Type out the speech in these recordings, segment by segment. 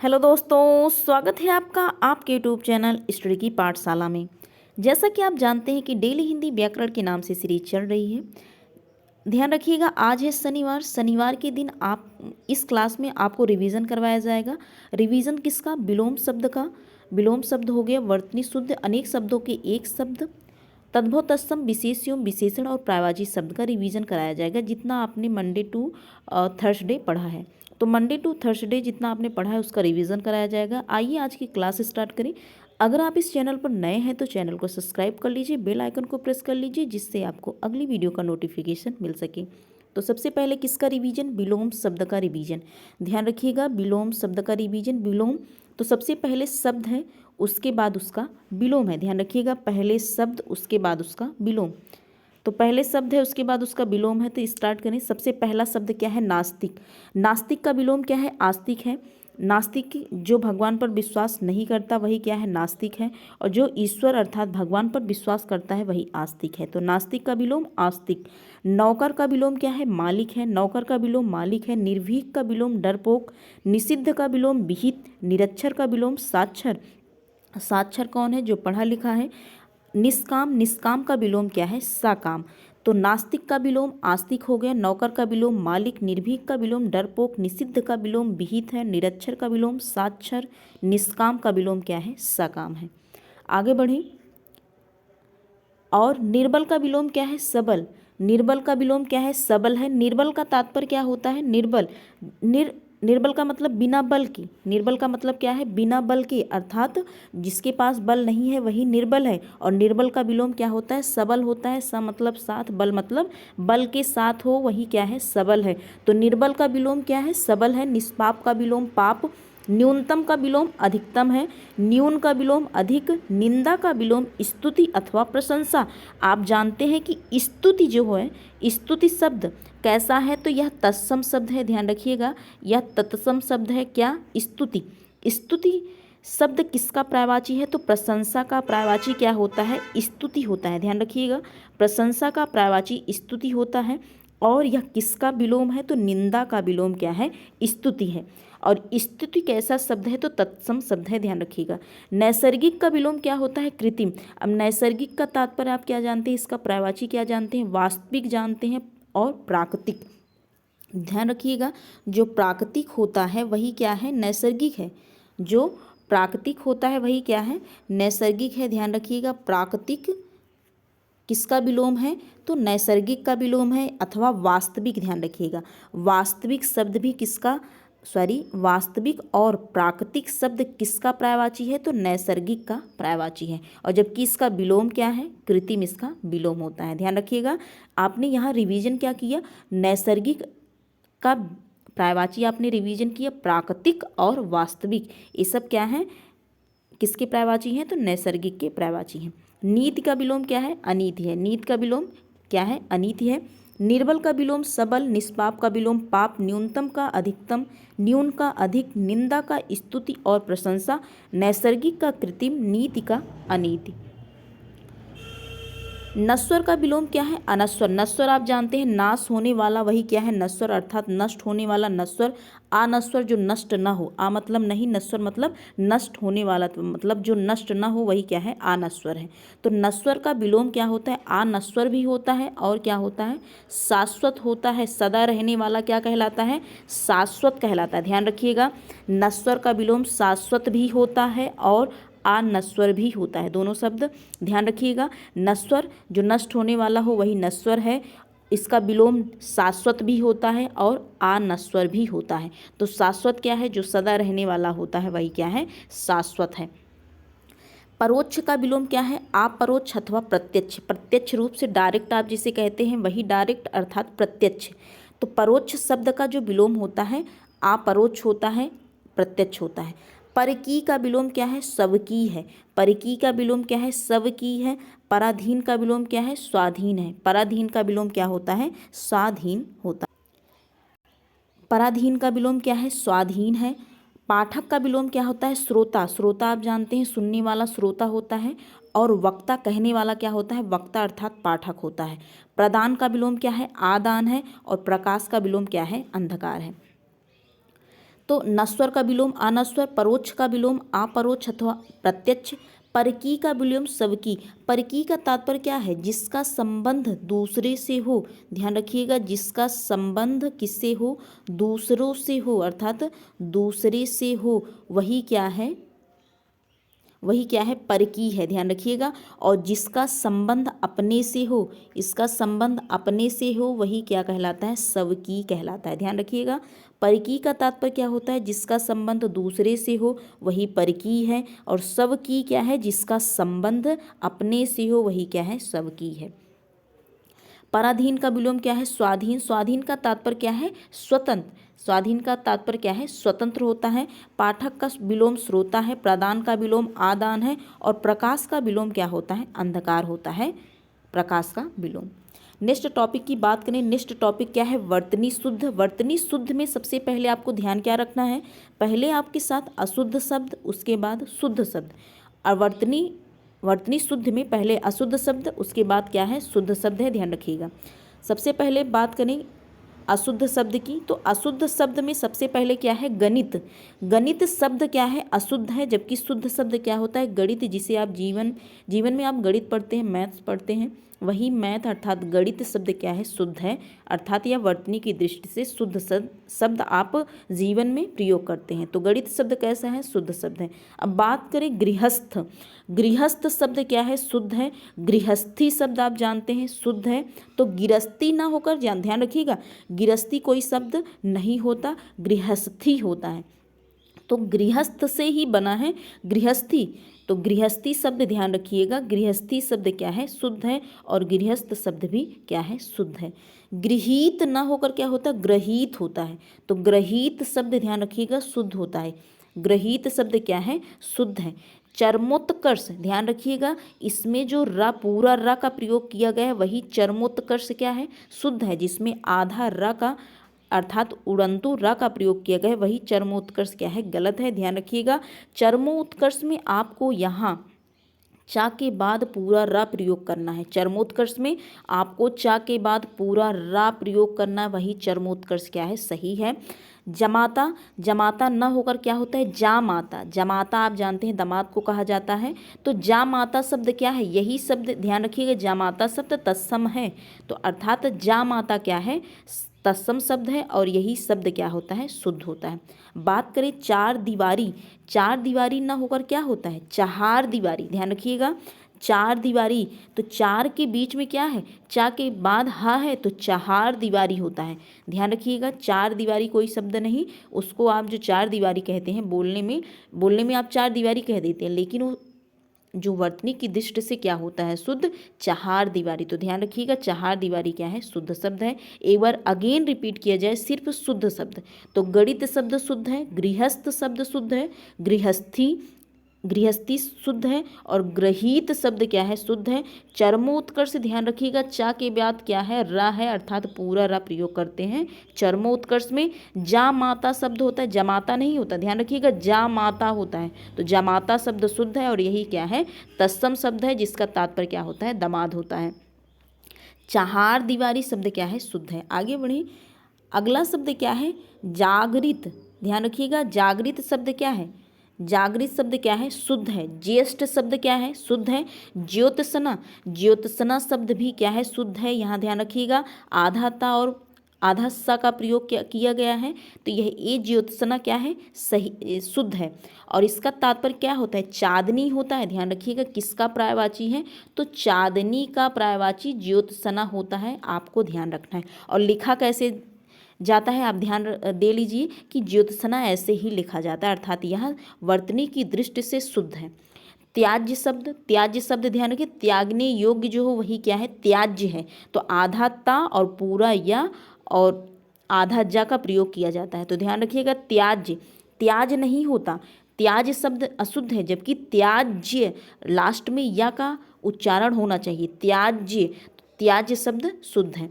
Hello दोस्तों, स्वागत है आपका आपके यूट्यूब चैनल स्टडी की पाठशाला में। जैसा कि आप जानते हैं कि डेली हिंदी व्याकरण के नाम से सीरीज चल रही है। ध्यान रखिएगा, आज है शनिवार। शनिवार के दिन आप इस क्लास में आपको रिवीजन करवाया जाएगा। रिवीजन किसका? विलोम शब्द का। विलोम शब्द हो गया वर्तनी शुद्ध अनेक शब्दों के एक शब्द, तद्भव तत्सम विशेष एवं विशेषण और प्रायवाची शब्द का रिवीजन कराया जाएगा, जितना आपने मंडे टू थर्सडे पढ़ा है। तो मंडे टू थर्सडे जितना आपने पढ़ा है उसका रिवीजन कराया जाएगा। आइए आज की क्लास स्टार्ट करें। अगर आप इस चैनल पर नए हैं तो चैनल को सब्सक्राइब कर लीजिए, बेल आइकन को प्रेस कर लीजिए, जिससे आपको अगली वीडियो का नोटिफिकेशन मिल सके। तो सबसे पहले किसका रिवीजन? विलोम शब्द का रिवीजन। ध्यान रखिएगा, विलोम शब्द का रिवीजन। विलोम तो सबसे पहले शब्द है, उसके बाद उसका विलोम है। ध्यान रखिएगा, पहले शब्द उसके बाद उसका विलोम। तो पहले शब्द है उसके बाद उसका विलोम है। तो स्टार्ट करें। सबसे पहला शब्द क्या है? नास्तिक। नास्तिक का विलोम क्या है? आस्तिक है। नास्तिक जो भगवान पर विश्वास नहीं करता वही क्या है? नास्तिक है। और जो ईश्वर अर्थात भगवान पर विश्वास करता है वही आस्तिक है। तो नास्तिक का विलोम आस्तिक। नौकर का विलोम क्या है? मालिक है। नौकर का विलोम मालिक है। निर्भीक का विलोम डरपोक। निषिद्ध का विलोम विहित। निरक्षर का विलोम साक्षर। साक्षर कौन है? जो पढ़ा लिखा है। निष्काम। निष्काम का विलोम क्या है? साकाम। तो नास्तिक का विलोम आस्तिक हो गया। नौकर का विलोम मालिक। निर्भीक का विलोम डरपोक। निषिद्ध का विलोम विहित है। निरक्षर का विलोम साक्षर। निष्काम का विलोम क्या है? सकाम है। आगे बढ़ें। और निर्बल का विलोम क्या है? सबल। निर्बल का विलोम क्या है? सबल है। निर्बल का तात्पर्य क्या होता है? निर्बल। निर्बल का मतलब बिना बल की। निर्बल का मतलब क्या है? बिना बल के, अर्थात जिसके पास बल नहीं है वही निर्बल है। और निर्बल का विलोम क्या होता है? सबल होता है। स मतलब साथ, बल मतलब बल के साथ हो, वही क्या है? सबल है। तो निर्बल का विलोम क्या है? सबल है। निष्पाप का विलोम पाप। न्यूनतम का विलोम अधिकतम है। न्यून का विलोम अधिक। निंदा का विलोम स्तुति अथवा प्रशंसा। आप जानते हैं कि स्तुति जो है, स्तुति शब्द कैसा है? तो यह तत्सम शब्द है। ध्यान रखिएगा, यह तत्सम शब्द है। क्या? स्तुति। स्तुति शब्द किसका प्रायवाची है? तो प्रशंसा का प्रायवाची क्या होता है? स्तुति होता है। ध्यान रखिएगा, प्रशंसा का प्रायवाची स्तुति होता है। और यह किसका विलोम है? तो निंदा का विलोम क्या है? स्तुति है। और स्तुति कैसा शब्द है? तो तत्सम शब्द है। ध्यान रखिएगा। नैसर्गिक का विलोम क्या होता है? कृत्रिम। अब नैसर्गिक का तात्पर्य आप क्या जानते हैं? इसका प्रायवाची क्या जानते हैं? वास्तविक जानते हैं और प्राकृतिक। ध्यान रखिएगा, जो प्राकृतिक होता है वही क्या है? नैसर्गिक है। जो प्राकृतिक होता है वही क्या है? नैसर्गिक है। ध्यान रखिएगा, प्राकृतिक किसका विलोम है? तो नैसर्गिक का विलोम है अथवा वास्तविक। ध्यान रखिएगा, वास्तविक शब्द भी किसका, वास्तविक और प्राकृतिक शब्द किसका प्रायवाची है? तो नैसर्गिक का प्रायवाची है। और जबकि इसका विलोम क्या है? कृत्रिम इसका विलोम होता है। ध्यान रखिएगा, आपने यहाँ रिवीजन क्या किया? नैसर्गिक का प्रायवाची आपने रिवीजन किया। प्राकृतिक और वास्तविक ये सब क्या है? किसके प्रायवाची हैं? तो नैसर्गिक के प्रायवाची हैं। नीति का विलोम क्या है? अनीति है। नीति का विलोम क्या है? अनीति है। निर्बल का विलोम सबल। निष्पाप का विलोम पाप। न्यूनतम का अधिकतम। न्यून का अधिक। निंदा का स्तुति और प्रशंसा। नैसर्गिक का कृत्रिम। नीति का अनीति। नश्वर का विलोम क्या है? अनश्वर। नश्वर आप जानते हैं नाश होने वाला, वही क्या है? नश्वर अर्थात नष्ट होने वाला नश्वर। अनश्वर जो नष्ट न हो। आ मतलब नहीं, नश्वर मतलब नष्ट होने वाला, तो मतलब जो नष्ट न हो वही क्या है? अनश्वर है। तो नश्वर का विलोम क्या होता है? अनश्वर भी होता है और क्या होता है? शाश्वत होता है। सदा रहने वाला क्या कहलाता है? शाश्वत कहलाता है। ध्यान रखिएगा, नश्वर का विलोम शाश्वत भी होता है और अनश्वर भी होता है। दोनों शब्द ध्यान रखिएगा। नश्वर जो नष्ट होने वाला हो वही नश्वर है। इसका विलोम शाश्वत भी होता है और अनश्वर भी होता है। तो शाश्वत क्या है? जो सदा रहने वाला होता है वही क्या है? शाश्वत है। परोक्ष का विलोम क्या है? अपरोक्ष अथवा प्रत्यक्ष। प्रत्यक्ष रूप से डायरेक्ट आप जिसे कहते हैं वही डायरेक्ट अर्थात प्रत्यक्ष। तो परोक्ष शब्द का जो विलोम होता है अपरोक्ष होता है, प्रत्यक्ष होता है। परकी का विलोम क्या है? स्वकी है। परकी का विलोम क्या है? स्वकी है। पराधीन का विलोम क्या है? स्वाधीन है। पराधीन का विलोम क्या होता है? स्वाधीन होता है। पराधीन का विलोम क्या है? स्वाधीन है। पाठक का विलोम क्या होता है? श्रोता। श्रोता आप जानते हैं सुनने वाला श्रोता होता है। और वक्ता कहने वाला क्या होता है? वक्ता अर्थात पाठक होता है। प्रदान का विलोम क्या है? आदान है। और प्रकाश का विलोम क्या है? अंधकार है। तो नस्वर का विलोम अनस्वर, परोक्ष का विलोम अपरोक्ष अथवा प्रत्यक्ष, परकी का विलोम सबकी। परकी का तात्पर्य क्या है? जिसका संबंध दूसरे से हो। ध्यान रखिएगा, जिसका संबंध किससे हो? दूसरों से हो, अर्थात दूसरे से हो, वही क्या है? वही क्या है? परकी है। ध्यान रखिएगा। और जिसका संबंध अपने से हो, इसका संबंध अपने से हो, वही क्या कहलाता है? सबकी कहलाता है। ध्यान रखिएगा, परकी का तात्पर्य क्या होता है? जिसका संबंध दूसरे से हो वही परकी है, और सबकी क्या है? जिसका संबंध अपने से हो वही क्या है? सबकी है। पराधीन का विलोम क्या है? स्वाधीन। स्वाधीन का तात्पर्य क्या है? स्वतंत्र। स्वाधीन का तात्पर्य क्या है? स्वतंत्र होता है। पाठक का विलोम श्रोता है। प्रदान का विलोम आदान है। और प्रकाश का विलोम क्या होता है? अंधकार होता है प्रकाश का विलोम। नेक्स्ट टॉपिक की बात करें। नेक्स्ट टॉपिक क्या है? वर्तनी शुद्ध। वर्तनी शुद्ध में सबसे पहले आपको ध्यान क्या रखना है? पहले आपके साथ अशुद्ध शब्द, उसके बाद शुद्ध शब्द। और वर्तनी शुद्ध में पहले अशुद्ध शब्द, उसके बाद क्या है? शुद्ध शब्द है। ध्यान रखिएगा। सबसे पहले बात करें अशुद्ध शब्द की, तो अशुद्ध शब्द में सबसे पहले क्या है? गणित। गणित शब्द क्या है? अशुद्ध है, जबकि शुद्ध शब्द क्या होता है? गणित, जिसे आप जीवन में आप गणित पढ़ते हैं, मैथ्स पढ़ते हैं, वही मैथ अर्थात गणित शब्द क्या है? शुद्ध है। अर्थात यह वर्तनी की दृष्टि से शुद्ध शब्द आप जीवन में प्रयोग करते हैं। तो गणित शब्द कैसा है? शुद्ध शब्द है। अब बात करें गृहस्थ। गृहस्थ शब्द क्या है? शुद्ध है। गृहस्थी शब्द आप जानते हैं शुद्ध है। तो गृहस्थी ना होकर ध्यान रखिएगा, गृहस्थी कोई शब्द नहीं होता, गृहस्थी होता है। तो गृहस्थ से ही बना है गृहस्थी। तो गृहस्थी शब्द ध्यान रखिएगा, गृहस्थी शब्द क्या है? शुद्ध है। और गृहस्थ शब्द भी क्या है? शुद्ध है। गृहीत ना होकर क्या होता है? ग्रहीत होता है। तो ग्रहीत शब्द ध्यान रखिएगा शुद्ध होता है। ग्रहीत शब्द क्या है? शुद्ध है। चरमोत्कर्ष ध्यान रखिएगा, इसमें जो र पूरा र का प्रयोग किया गया है वही चरमोत्कर्ष क्या है? शुद्ध है। जिसमें आधा र का अर्थात उड़ंतु र का प्रयोग किया गया है वही चरमोत्कर्ष क्या है? गलत है। ध्यान रखिएगा, चरमोत्कर्ष में आपको यहाँ चा के बाद पूरा रा प्रयोग करना है। चरमोत्कर्ष में आपको चा के बाद पूरा रा प्रयोग करना है, वही चरमोत्कर्ष क्या है? सही है। जमाता, जमाता न होकर क्या होता है? जामाता। जमाता आप जानते हैं दामाद को कहा जाता है। तो जामाता शब्द क्या है? यही शब्द ध्यान रखिएगा, जामाता शब्द तत्सम है। तो अर्थात जामाता क्या है? तत्सम शब्द है, और यही शब्द क्या होता है? शुद्ध होता है। बात करें चार दीवारी। चार दीवारी ना होकर क्या होता है? चार दीवारी। ध्यान रखिएगा, चार दीवारी, तो चार के बीच में क्या है? चा के बाद हा है, तो चार दीवारी होता है। ध्यान रखिएगा, चार दीवारी कोई शब्द नहीं, उसको आप जो चार दीवारी कहते हैं बोलने में आप चार दीवारी कह देते हैं, लेकिन वो जो वर्तनी की दृष्टि से क्या होता है? शुद्ध चार दीवारी। तो ध्यान रखिएगा, चार दीवारी क्या है? शुद्ध शब्द है। एक बार अगेन रिपीट किया जाए, सिर्फ शुद्ध शब्द। तो गणित शब्द शुद्ध है, गृहस्थ शब्द शुद्ध है, गृहस्थी शुद्ध है, और ग्रहीत शब्द क्या है? शुद्ध है। चरमोत्कर्ष ध्यान रखिएगा, चा के बाद क्या है? रा है, अर्थात पूरा रा प्रयोग करते हैं चरमोत्कर्ष में। जा माता शब्द होता है, जमाता नहीं होता। ध्यान रखिएगा, जा माता होता है। तो जमाता शब्द शुद्ध है, और यही क्या है? तत्सम शब्द है, जिसका तात्पर्य क्या होता है? दामाद होता है। चार दीवारी शब्द क्या है? शुद्ध है। आगे बढ़े, अगला शब्द क्या है? जागृत। ध्यान रखिएगा, जागृत शब्द क्या है? जागृत शब्द क्या है? शुद्ध है। ज्येष्ठ शब्द क्या है? शुद्ध है। ज्योत्सना, ज्योत्सना शब्द भी क्या है? शुद्ध है। यहाँ ध्यान रखिएगा, आधा ता और आधा सा का प्रयोग किया गया है, तो यह ए ज्योत्सना क्या है? सही शुद्ध है। और इसका तात्पर्य क्या होता है? चांदनी होता है। ध्यान रखिएगा, किसका पर्यायवाची है? तो चांदनी का पर्यायवाची ज्योत्सना होता है, आपको ध्यान रखना है। और लिखा कैसे जाता है आप ध्यान दे लीजिए कि ज्योत्सना ऐसे ही लिखा जाता है, अर्थात यह वर्तनी की दृष्टि से शुद्ध है। त्याज्य शब्द, त्याज्य शब्द ध्यान रखिए, त्यागने योग्य जो हो वही क्या है? त्याज्य है। तो आधा ता और पूरा या और आधा जा का प्रयोग किया जाता है। तो ध्यान रखिएगा, त्याज्य, त्याज नहीं होता, त्याज शब्द अशुद्ध है, जबकि त्याज्य लास्ट में या का उच्चारण होना चाहिए। त्याज्य, त्याज्य शब्द शुद्ध है।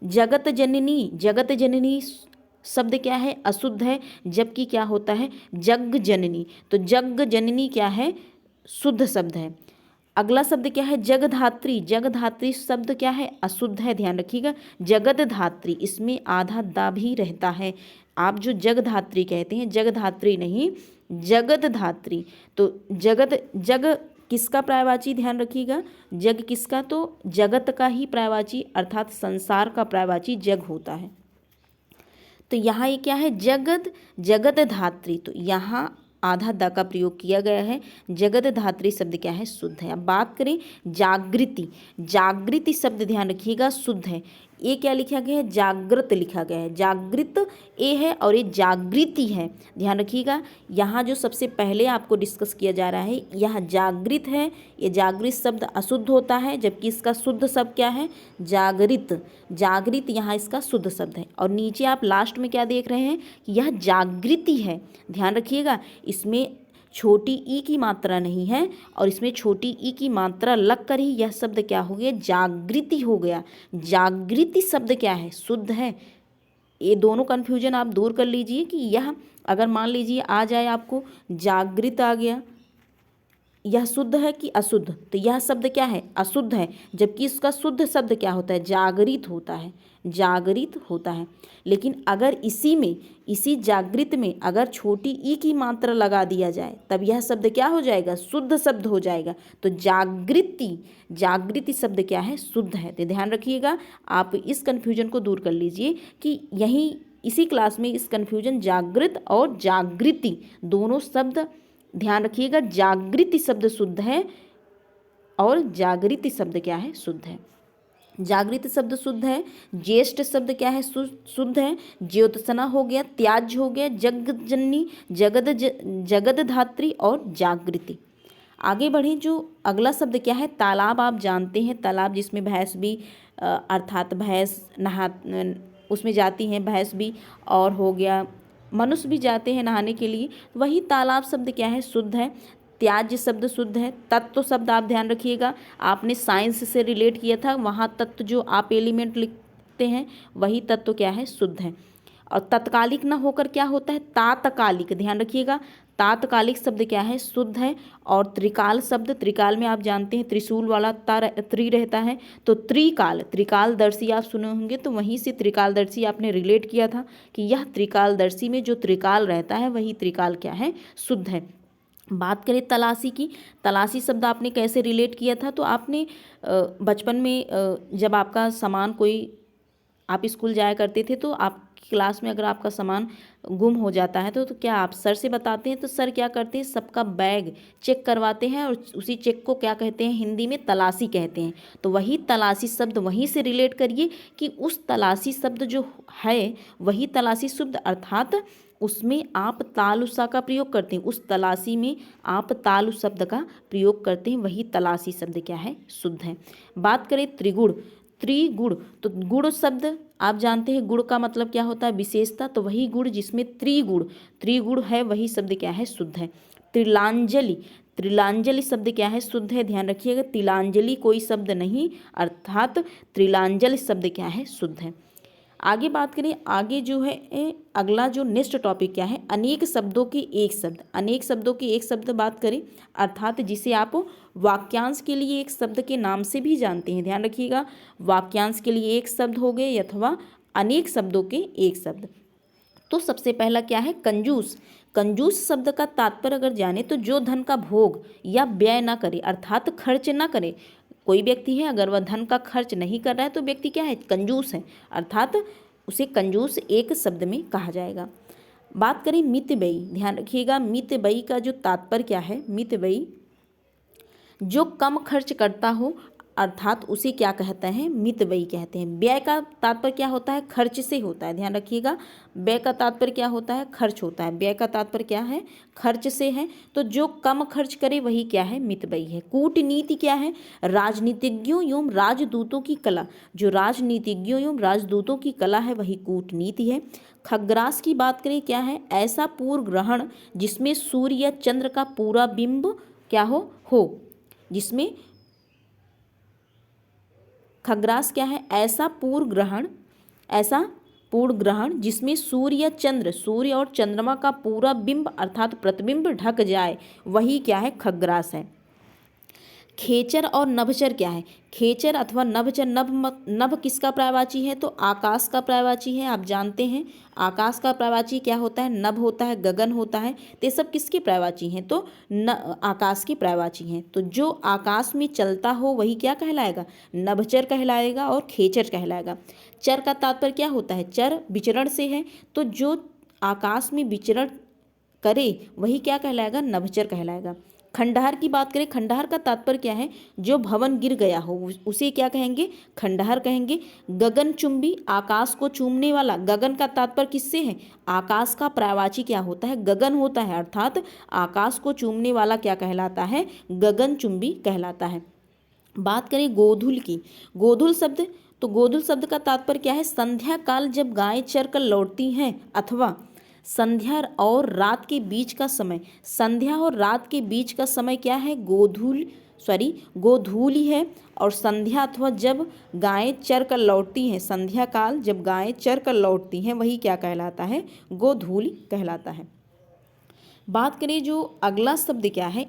जगत जननी, जगत जननी शब्द क्या है? अशुद्ध है, जबकि क्या होता है? जग जननी। तो जग जननी क्या है? शुद्ध शब्द है। अगला शब्द क्या है? जगधात्री। जगधात्री शब्द क्या है? अशुद्ध है। ध्यान रखिएगा, जगत धात्री, इसमें आधा दा भी रहता है, आप जो जगधात्री कहते हैं, जगधात्री नहीं जगतधात्री। तो जग किसका पर्यायवाची, ध्यान रखिएगा, जग किसका, तो जगत का ही पर्यायवाची अर्थात संसार का पर्यायवाची जग होता है। तो यहाँ ये क्या है, जगतधात्री। तो यहाँ आधा द का प्रयोग किया गया है। जगतधात्री शब्द क्या है, शुद्ध है। अब बात करें जागृति, जागृति शब्द ध्यान रखिएगा शुद्ध है। ये क्या लिखा गया है, जागृत लिखा गया है, जागृत ए है और ये जागृति है, ध्यान रखिएगा। यहाँ जो सबसे पहले आपको डिस्कस किया जा रहा है यह जागृत है, ये जागृत शब्द अशुद्ध होता है, जबकि इसका शुद्ध शब्द क्या है, जागृत। जागृत यहाँ इसका शुद्ध शब्द है। और नीचे आप लास्ट में क्या देख रहे हैं कि यह जागृति है, ध्यान रखिएगा। इसमें छोटी ई की मात्रा नहीं है और इसमें छोटी ई की मात्रा लगकर ही यह शब्द क्या हो गया, जागृति हो गया। जागृति शब्द क्या है, शुद्ध है। ये दोनों कन्फ्यूजन आप दूर कर लीजिए कि यह अगर मान लीजिए आ जाए आपको जागृत आ गया, यह शुद्ध है कि अशुद्ध, तो यह शब्द क्या है, अशुद्ध है, जबकि इसका शुद्ध शब्द क्या होता है, जागृत होता है, जागृत होता है। लेकिन अगर इसी में, इसी जागृत में अगर छोटी ई की मात्रा लगा दिया जाए तब यह शब्द क्या हो जाएगा, शुद्ध शब्द हो जाएगा। तो जागृति, जागृति शब्द क्या है, शुद्ध है। तो ध्यान रखिएगा, आप इस कन्फ्यूजन को दूर कर लीजिए कि यहीं इसी क्लास में इस कन्फ्यूजन जागृत और जागृति दोनों शब्द ध्यान रखिएगा। जागृति शब्द शुद्ध है और जागृति शब्द क्या है, शुद्ध है। जागृत शब्द शुद्ध है, ज्येष्ठ शब्द क्या है, शुद्ध है। ज्योत्सना हो गया, त्याज्य हो गया, जगजननी, जगतधात्री और जागृति। आगे बढ़ें, जो अगला शब्द क्या है, तालाब। आप जानते हैं तालाब जिसमें भैंस भी अर्थात भैंस नहा उसमें जाती हैं, भैंस भी, और हो गया मनुष्य भी जाते हैं नहाने के लिए। वही तालाब शब्द क्या है, शुद्ध है। त्याज्य शब्द शुद्ध है। तत्व शब्द आप ध्यान रखिएगा, आपने साइंस से रिलेट किया था, वहाँ तत्व जो आप एलिमेंट लिखते हैं वही तत्व क्या है, शुद्ध है। और तत्कालिक ना होकर क्या होता है, तात्कालिक, ध्यान रखिएगा। तात्कालिक शब्द क्या है, शुद्ध है। और त्रिकाल शब्द, त्रिकाल में आप जानते हैं त्रिशूल वाला त्रि रहता है, तो त्रिकाल, त्रिकालदर्शी आप सुने होंगे, तो वहीं से त्रिकालदर्शी आपने रिलेट किया था कि यह त्रिकालदर्शी में जो त्रिकाल रहता है वही त्रिकाल क्या है, शुद्ध है। बात करें तलाशी की, तलाशी शब्द आपने कैसे रिलेट किया था, तो आपने बचपन में जब आपका सामान कोई, आप स्कूल जाया करते थे तो आपकी क्लास में अगर आपका सामान गुम हो जाता है तो क्या आप सर से बताते हैं, तो सर क्या करते हैं, सबका बैग चेक करवाते हैं और उसी चेक को क्या कहते हैं, हिंदी में तलाशी कहते हैं। तो वही तलाशी शब्द वहीं से रिलेट करिए कि उस तलाशी शब्द जो है वही तलाशी शब्द, अर्थात उसमें आप तालुसा का प्रयोग करते हैं, उस तलाशी में आप तालु शब्द का प्रयोग करते हैं, वही तलाशी शब्द क्या है, शुद्ध है। बात करें त्रिगुण, त्रिगुण, तो गुण शब्द आप जानते हैं, गुण का मतलब क्या होता है, विशेषता, तो वही गुण जिसमें त्रिगुण, त्रिगुण है वही शब्द क्या है, शुद्ध है। तिलांजलि, त्रिलांजलि शब्द क्या है, शुद्ध है, ध्यान रखिएगा। तिलांजलि कोई शब्द नहीं, अर्थात त्रिलांजलि शब्द क्या है, शुद्ध है। आगे बात करें, आगे जो है अगला जो नेक्स्ट टॉपिक क्या है, अनेक शब्दों के एक शब्द। अनेक शब्दों के एक शब्द बात करें, अर्थात जिसे आप वाक्यांश के लिए एक शब्द के नाम से भी जानते हैं, ध्यान रखिएगा। वाक्यांश के लिए एक शब्द हो गए अथवा अनेक शब्दों के एक शब्द। तो सबसे पहला क्या है, कंजूस। कंजूस शब्द का तात्पर्य अगर जाने तो जो धन का भोग या व्यय ना करे, अर्थात खर्च ना करे। कोई व्यक्ति है अगर वह धन का खर्च नहीं कर रहा है तो व्यक्ति क्या है, कंजूस है, अर्थात उसे कंजूस एक शब्द में कहा जाएगा। बात करें मितव्ययी, ध्यान रखिएगा। मितव्ययी का जो तात्पर्य क्या है, मितव्ययी जो कम खर्च करता हो, अर्थात उसे क्या कहते हैं, मितव्ययी कहते हैं। व्यय का तात्पर्य क्या होता है, खर्च से होता है, ध्यान रखिएगा। व्यय का तात्पर्य क्या होता है, खर्च होता है। व्यय का तात्पर्य क्या है, खर्च से है, तो जो कम खर्च करे वही क्या है, मितव्ययी है। कूटनीति क्या है, राजनीतिज्ञों एवं राजदूतों की कला, जो राजनीतिज्ञों एवं राजदूतों की कला है वही कूटनीति है। खग्रास की बात करें, क्या है, ऐसा पूर्व ग्रहण जिसमें सूर्य या चंद्र का पूरा बिंब क्या हो जिसमें खग्रास क्या है, ऐसा पूर्ण ग्रहण जिसमें सूर्य या चंद्र, सूर्य और चंद्रमा का पूरा बिंब अर्थात प्रतिबिंब ढक जाए, वही क्या है, खग्रास है। खेचर और नभचर क्या है? खेचर अथवा नभचर, नभ किसका पर्यायवाची है? तो आकाश का पर्यायवाची है। आप जानते हैं आकाश का पर्यायवाची क्या होता है? नभ होता है, गगन होता है। तो ये सब किसके पर्यायवाची हैं? तो आकाश की पर्यायवाची हैं। तो जो आकाश में चलता हो वही क्या कहलाएगा? नभचर कहलाएगा और खेचर कहलाएगा। चर का तात्पर्य क्या होता है? चर विचरण से है, तो जो आकाश में विचरण करे वही क्या कहलाएगा? नभचर कहलाएगा। खंडहर की बात करें, खंडहर का तात्पर्य क्या है? जो भवन गिर गया हो उसे क्या कहेंगे? खंडहर कहेंगे। गगनचुंबी, आकाश को चूमने वाला। गगन का तात्पर्य किससे है? आकाश का पर्यायवाची क्या होता है? गगन होता है, अर्थात आकाश को चूमने वाला क्या कहलाता है? गगनचुंबी कहलाता है। बात करें गोधूल की, गोधूल शब्द, तो गोधूल शब्द का तात्पर्य क्या है? संध्या काल जब गायें चर कर लौटती हैं, अथवा संध्या और रात के बीच का समय। संध्या और रात के बीच का समय क्या है? गोधूल ही है। और संध्या अथवा जब गायें चर कर लौटती हैं, संध्या काल जब गायें चर कर लौटती हैं वही क्या कहलाता है? गोधूल कहलाता है। बात करें जो अगला शब्द क्या है?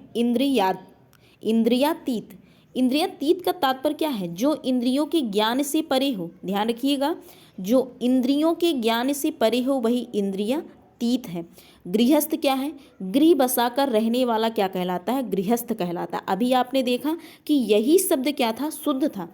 इंद्रियातीत। इंद्रियातीत का तात्पर्य क्या है? जो इंद्रियों के ज्ञान से परे हो। ध्यान रखिएगा, जो इंद्रियों के ज्ञान से परे हो वही इंद्रियातीत है। गृहस्थ क्या है? गृह बसाकर रहने वाला क्या कहलाता है? गृहस्थ कहलाता है। अभी आपने देखा कि यही शब्द क्या था? शुद्ध था।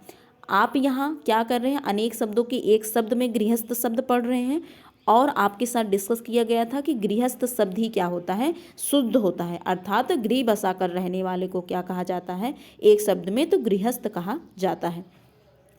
आप यहाँ क्या कर रहे हैं? अनेक शब्दों के एक शब्द में गृहस्थ शब्द पढ़ रहे हैं, और आपके साथ डिस्कस किया गया था कि गृहस्थ शब्द ही क्या होता है? शुद्ध होता है। अर्थात गृह बसाकर रहने वाले को क्या कहा जाता है एक शब्द में? तो गृहस्थ कहा जाता है।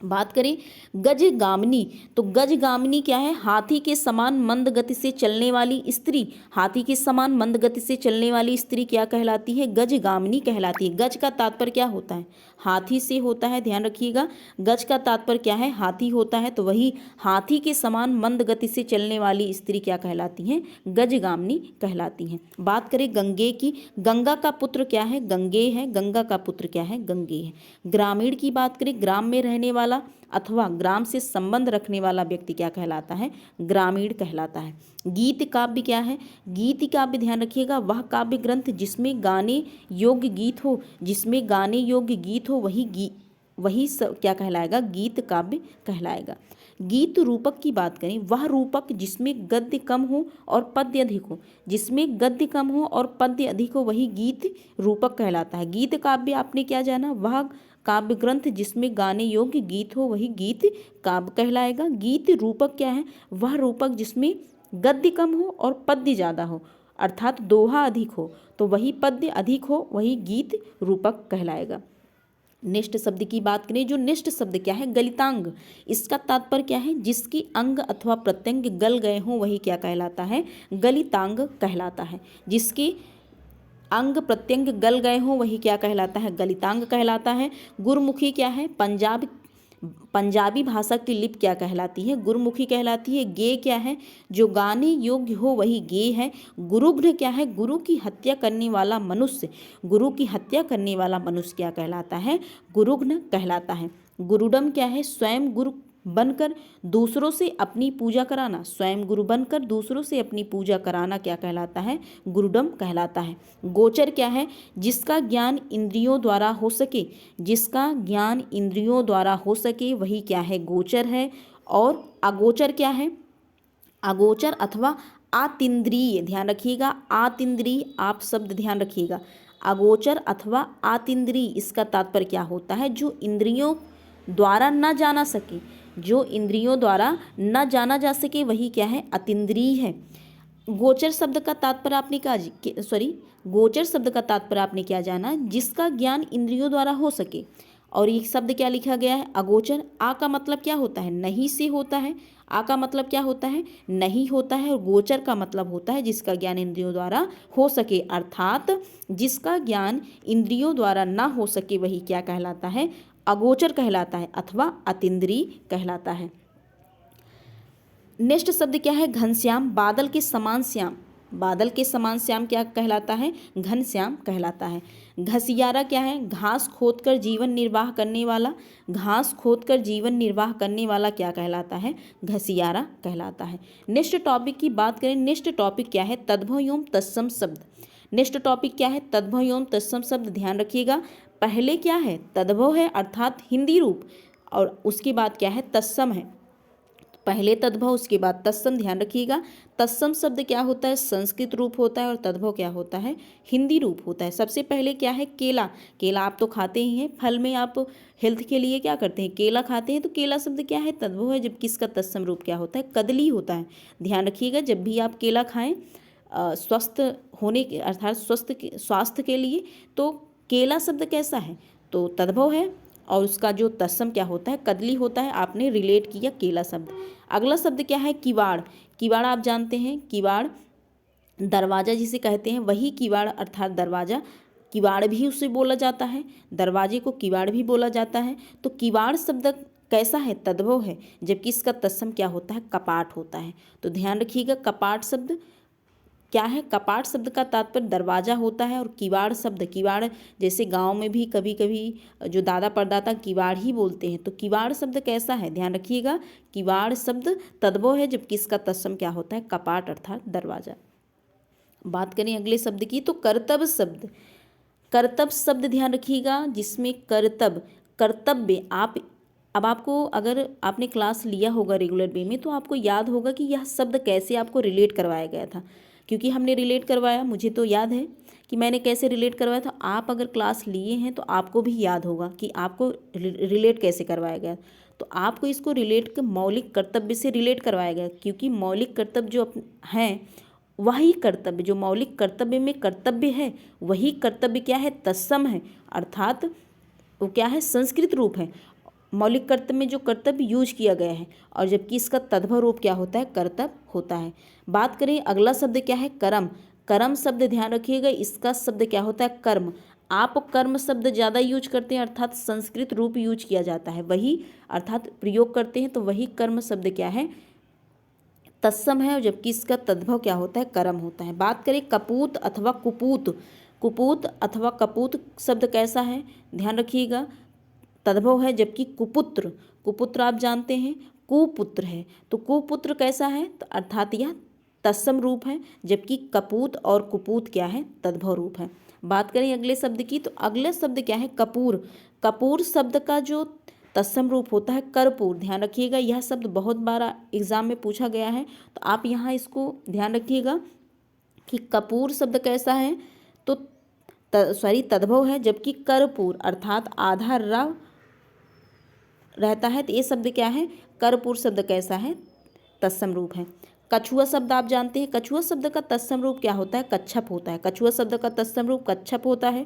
बात करें गजगामिनी, तो गजगामिनी क्या है? हाथी के समान मंद गति से चलने वाली स्त्री। हाथी के समान मंद गति से चलने वाली स्त्री क्या कहलाती है? गजगामिनी कहलाती है। गज का तात्पर्य क्या होता है? हाथी से होता है, ध्यान रखिएगा। गज का तात्पर्य क्या है? हाथी होता है। तो वही हाथी के समान मंद गति से चलने वाली स्त्री क्या कहलाती हैं? गजगामिनी कहलाती हैं। बात करें गंगे की, गंगा का पुत्र क्या है? गंगे है। गंगा का पुत्र क्या है? गंगे है। ग्रामीण की बात करें, ग्राम में रहने वाला अथवा ग्राम से संबंध रखने वाला व्यक्ति क्या कहलाता है? ग्रामीण कहलाता है। गीत काव्य क्या है? गीत काव्य, ध्यान रखिएगा, वह काव्य ग्रंथ जिसमें गाने योग्य गीत हो। जिसमें गाने योग्य गीत हो वही क्या कहलाएगा? गीत काव्य कहलाएगा। गीत रूपक की बात करें, वह रूपक जिसमें गद्य कम हो और पद्य अधिक हो। जिसमें गद्य कम हो और पद्य अधिक हो वही गीत रूपक कहलाता है। गीत काव्य आपने क्या जाना? वह काव्य ग्रंथ जिसमें गाने योग्य गीत हो वही गीत काव्य कहलाएगा। गीत रूपक क्या है? वह रूपक जिसमें गद्य कम हो और पद्य ज़्यादा हो, अर्थात दोहा अधिक हो, तो वही पद्य अधिक हो वही गीत रूपक कहलाएगा। निष्ठ शब्द की बात करें, जो निष्ठ शब्द क्या है? गलितांग। इसका तात्पर्य क्या है? जिसकी अंग अथवा प्रत्यंग गल गए हों वही क्या कहलाता है? गलितांग कहलाता है। जिसकी अंग प्रत्यंग गल गए हों वही क्या कहलाता है? गलितांग कहलाता है। गुरुमुखी क्या है? पंजाबी भाषा की लिपि क्या कहलाती है? गुरुमुखी कहलाती है। गे क्या है? जो गाने योग्य हो वही गे है। गुरुघ्न क्या है? गुरु की हत्या करने वाला मनुष्य। गुरु की हत्या करने वाला मनुष्य क्या कहलाता है? गुरुघ्न कहलाता है। गुरुडम क्या है? स्वयं गुरु बनकर दूसरों से अपनी पूजा कराना। स्वयं गुरु बनकर दूसरों से अपनी पूजा कराना क्या कहलाता है? गुरुडम कहलाता है। गोचर क्या है? जिसका ज्ञान इंद्रियों द्वारा हो सके। जिसका ज्ञान इंद्रियों द्वारा हो सके वही क्या है? गोचर है। और अगोचर क्या है? अगोचर अथवा आतिंद्रिय, ध्यान रखिएगा, आतिंद्रिय आप शब्द ध्यान रखिएगा। अगोचर अथवा आतिंद्रिय, इसका तात्पर्य क्या होता है? जो इंद्रियों द्वारा न जाना सके। जो इंद्रियों द्वारा न जाना जा सके वही क्या है? अतीन्द्रिय है। गोचर शब्द का तात्पर्य आपने गोचर शब्द का तात्पर्य आपने क्या जाना? जिसका ज्ञान इंद्रियों द्वारा हो सके। और ये शब्द क्या लिखा गया है? अगोचर। आ का मतलब क्या होता है? नहीं से होता है। आ का मतलब क्या होता है? नहीं होता है। और गोचर का मतलब होता है जिसका ज्ञान इंद्रियों द्वारा हो सके, अर्थात जिसका ज्ञान इंद्रियों द्वारा ना हो सके वही क्या कहलाता है? अगोचर कहलाता है अथवा अतीन्द्रिय कहलाता है। नेक्स्ट शब्द क्या है? घनश्याम। बादल के समान श्याम। बादल के समान श्याम क्या कहलाता है? घनश्याम कहलाता है। घसियारा क्या है? घास खोदकर जीवन निर्वाह करने वाला। घास खोदकर जीवन निर्वाह करने वाला क्या कहलाता है? घसियारा कहलाता है। नेक्स्ट टॉपिक की बात करें, नेक्स्ट टॉपिक क्या है? तद्भव एवं तत्सम शब्द। नेक्स्ट टॉपिक क्या है? तद्भव एवं तत्सम शब्द। ध्यान रखिएगा, पहले क्या है, तद्भव है अर्थात हिंदी रूप, और उसके बाद क्या है, तत्सम है। पहले तद्भव उसके बाद तत्सम, ध्यान रखिएगा। तत्सम शब्द क्या होता है, संस्कृत रूप होता है, और तद्भव क्या होता है, हिंदी रूप होता है। सबसे पहले क्या है, केला। केला आप तो खाते ही हैं, फल में आप हेल्थ के लिए क्या करते हैं, केला खाते हैं, तो केला शब्द क्या है, तद्भव है, जबकि इसका तत्सम रूप क्या होता है, कदली होता है। ध्यान रखिएगा, जब भी आप केला खाएं स्वस्थ होने के अर्थात स्वास्थ्य के लिए, तो केला शब्द कैसा है, तो तद्भव है, और उसका जो तत्सम क्या होता है, कदली होता है। आपने रिलेट किया केला शब्द। अगला शब्द क्या है, किवाड़। किवाड़ आप जानते हैं, किवाड़ दरवाज़ा जिसे कहते हैं, वही किवाड़ अर्थात दरवाज़ा। किवाड़ भी उसे बोला जाता है, दरवाजे को किवाड़ भी बोला जाता है। तो किवाड़ शब्द कैसा है, तद्भव है, जबकि इसका तत्सम क्या होता है, कपाट होता है। तो ध्यान रखिएगा, कपाट शब्द क्या है, कपाट शब्द का तात्पर्य दरवाज़ा होता है, और किवाड़ शब्द, किवाड़ जैसे गांव में भी कभी कभी जो दादा परदादा किवाड़ ही बोलते हैं, तो किवाड़ शब्द कैसा है, ध्यान रखिएगा, किवाड़ शब्द तद्भव है, जबकि इसका तत्सम क्या होता है, कपाट अर्थात दरवाज़ा। बात करें अगले शब्द की, तो कर्तव्य शब्द। कर्तव्य शब्द ध्यान रखिएगा, जिसमें कर्तव्य आप, अब आपको अगर आपने क्लास लिया होगा रेगुलर वे में, तो आपको याद होगा कि यह शब्द कैसे आपको रिलेट करवाया गया था, क्योंकि हमने रिलेट करवाया, मुझे तो याद है कि मैंने कैसे रिलेट करवाया था। आप अगर क्लास लिए हैं तो आपको भी याद होगा कि आपको रिलेट कैसे करवाया गया। तो आपको इसको रिलेट मौलिक कर्तव्य से रिलेट करवाया गया, क्योंकि मौलिक कर्तव्य जो हैं, वही कर्तव्य जो मौलिक कर्तव्य में कर्तव्य है, वही कर्तव्य क्या है, तत्सम है, अर्थात वो क्या है, संस्कृत रूप है। मौलिक कर्तव्य में जो कर्तव्य यूज किया गया है, और जबकि इसका तद्भव रूप क्या होता है, कर्तव्य होता है। बात करें अगला शब्द क्या है, कर्म। कर्म शब्द ध्यान रखिएगा, इसका शब्द क्या होता है, कर्म। आप कर्म शब्द ज़्यादा यूज करते हैं, अर्थात संस्कृत रूप यूज किया जाता है, वही अर्थात प्रयोग करते हैं, तो वही कर्म शब्द क्या है, तत्सम है, और जबकि इसका तद्भव क्या होता है, कर्म होता है। बात करें कपूत अथवा कुपूत। कुपूत अथवा कपूत शब्द कैसा है, ध्यान रखिएगा, तद्भव है, जबकि कुपुत्र, कुपुत्र आप जानते हैं कुपुत्र है, तो कुपुत्र कैसा है, तो अर्थात यह तत्सम रूप है, जबकि कपूत और कुपूत क्या है, तद्भव रूप है। बात करें अगले शब्द की, तो अगला शब्द क्या है, कपूर। कपूर शब्द का जो तत्सम रूप होता है, कर्पूर। ध्यान रखिएगा, यह शब्द बहुत बार एग्जाम में पूछा गया है, तो आप यहाँ इसको ध्यान रखिएगा कि कपूर शब्द कैसा है, तो तद्भव है, जबकि कर्पूर अर्थात आधा र रहता है, तो ये शब्द क्या है, कर्पूर शब्द कैसा है, तत्सम रूप है। कछुआ शब्द आप जानते हैं, कछुआ शब्द का तत्सम रूप क्या होता है, कच्छप होता है। कछुआ शब्द का तत्सम रूप कच्छप होता है।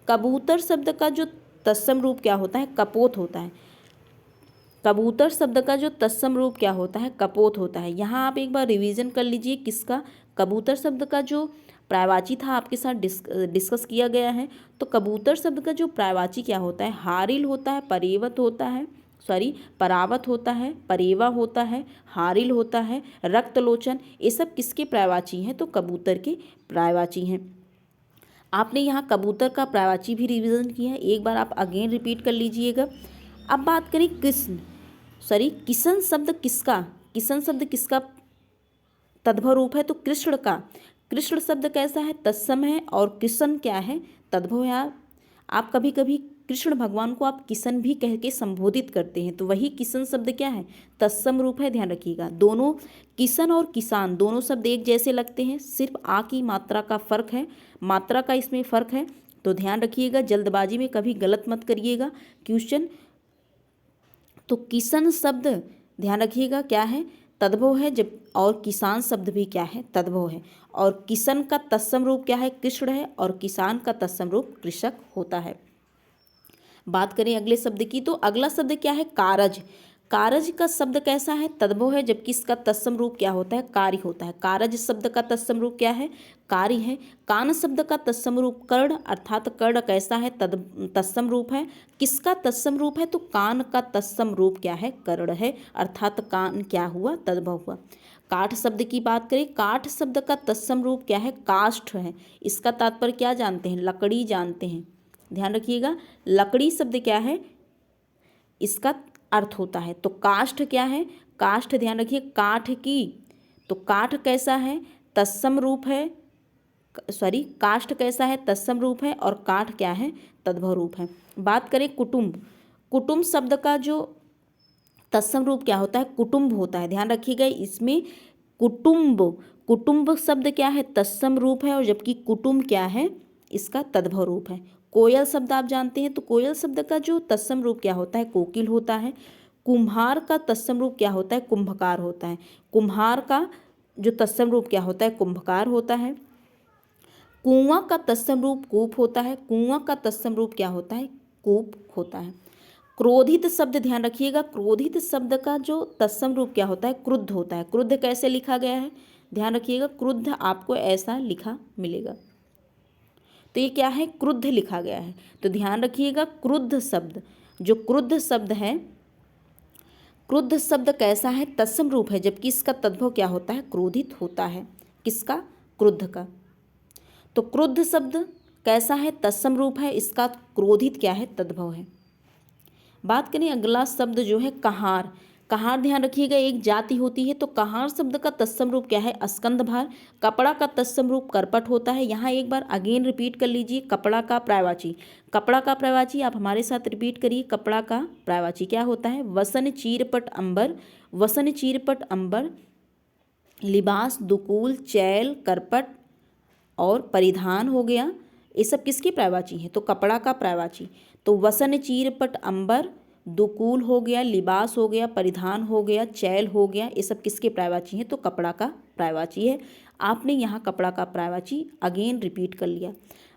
कबूतर शब्द का जो तत्सम रूप क्या होता है, कपोत होता है। कबूतर शब्द का जो तत्सम रूप क्या होता है, कपोत होता है। यहाँ आप एक बार रिवीजन कर लीजिए, किसका, कबूतर शब्द का जो पर्यायवाची था आपके साथ डिस्कस किया गया है। तो कबूतर शब्द का जो पर्यायवाची क्या होता है, हारिल होता है, परावत होता है, परेवा होता है, हारिल होता है, रक्तलोचन, ये सब किसके पर्यायवाची हैं, तो कबूतर के पर्यायवाची हैं। आपने यहाँ कबूतर का पर्यायवाची भी रिवीजन किया है, एक बार आप अगेन रिपीट कर लीजिएगा। अब बात करें किसन शब्द किसका तद्भव रूप है, तो कृष्ण का। कृष्ण शब्द कैसा है, तत्सम है, और किशन क्या है, तद्भव है। आप कभी कभी कृष्ण भगवान को आप किशन भी कह के संबोधित करते हैं, तो वही किशन शब्द क्या है, तत्सम रूप है। ध्यान रखिएगा, दोनों किशन और किसान दोनों शब्द एक जैसे लगते हैं, सिर्फ आ की मात्रा का फर्क है, मात्रा का इसमें फ़र्क है, तो ध्यान रखिएगा, जल्दबाजी में कभी गलत मत करिएगा क्वेश्चन। तो किशन शब्द ध्यान रखिएगा क्या है, तद्भव है, जब और किसान शब्द भी क्या है, तद्भव है। और किशन का तत्सम रूप क्या है, कृष्ण है, और किसान का तत्सम रूप कृषक होता है। बात करें अगले शब्द की, तो अगला शब्द क्या है, कारज। कारज का शब्द कैसा है, तद्भव है, जबकि इसका तत्सम रूप क्या होता है, कार्य होता है। कारज शब्द का तत्सम रूप क्या है, कार्य है। कान शब्द का तत्सम रूप कर्ण, अर्थात कर्ण कैसा है, तत्सम रूप है। किसका तत्सम रूप है, तो कान का तत्सम रूप क्या है, कर्ण है, अर्थात कान क्या हुआ, तद्भव हुआ। काठ शब्द की बात करें, काठ शब्द का तत्सम रूप क्या है, काष्ठ है। इसका तात्पर्य क्या जानते हैं, लकड़ी जानते हैं। ध्यान रखिएगा, लकड़ी शब्द क्या है, इसका अर्थ होता है। तो काष्ठ क्या है, काष्ठ ध्यान रखिए, काठ की, तो काठ कैसा है, तत्सम रूप है, काष्ठ कैसा है? तत्सम रूप है और काठ क्या है? तद्भव रूप है। बात करें कुटुंब, कुटुंब शब्द का जो तत्सम रूप क्या होता है? कुटुंब होता है। ध्यान रखिएगा इसमें कुटुंब, कुटुंब शब्द क्या है? तत्सम रूप है और जबकि कुटुंब क्या है? इसका तद्भव रूप है। कोयल शब्द आप जानते हैं, तो कोयल शब्द का जो तत्सम रूप क्या होता है? कोकिल होता है। कुम्हार का तत्सम रूप क्या होता है? कुंभकार होता है। कुम्हार का जो तत्सम रूप क्या होता है? कुंभकार होता है। कुआं का तत्सम रूप कूप होता है। कुआं का तत्सम रूप क्या होता है? कूप होता है। क्रोधित शब्द ध्यान रखिएगा, क्रोधित शब्द का जो तत्सम रूप क्या होता है? क्रुद्ध होता है। क्रुद्ध कैसे लिखा गया है? ध्यान रखिएगा, क्रुद्ध आपको ऐसा लिखा मिलेगा, तो ये क्या है? क्रुद्ध लिखा गया है। तो ध्यान रखिएगा क्रुद्ध शब्द, जो क्रुद्ध शब्द है, क्रुद्ध शब्द कैसा है? तत्सम रूप है, जबकि इसका तद्भव क्या होता है? क्रोधित होता है। किसका? क्रुद्ध का। तो क्रुद्ध शब्द कैसा है? तत्सम रूप है, इसका क्रोधित क्या है? तद्भव है। बात करें अगला शब्द जो है कहार। कहार ध्यान रखिएगा एक जाति होती है, तो कहार शब्द का तत्सम रूप क्या है? स्कंदभार। कपड़ा का तत्सम रूप करपट होता है। यहाँ एक बार अगेन रिपीट कर लीजिए, कपड़ा का पर्यायवाची, कपड़ा का पर्यायवाची आप हमारे साथ रिपीट करिए। कपड़ा का पर्यायवाची क्या होता है? वसन चीरपट अंबर, वसन चीरपट अंबर, लिबास दुकूल चैल करपट और परिधान हो गया। ये सब किसकी पर्यायवाची है? तो कपड़ा का पर्यायवाची। तो वसन चीरपट अंबर, दुकूल हो गया, लिबास हो गया, परिधान हो गया, चैल हो गया, ये सब किसके पर्यायवाची हैं? तो कपड़ा का पर्यायवाची है। आपने यहाँ कपड़ा का पर्यायवाची अगेन रिपीट कर लिया।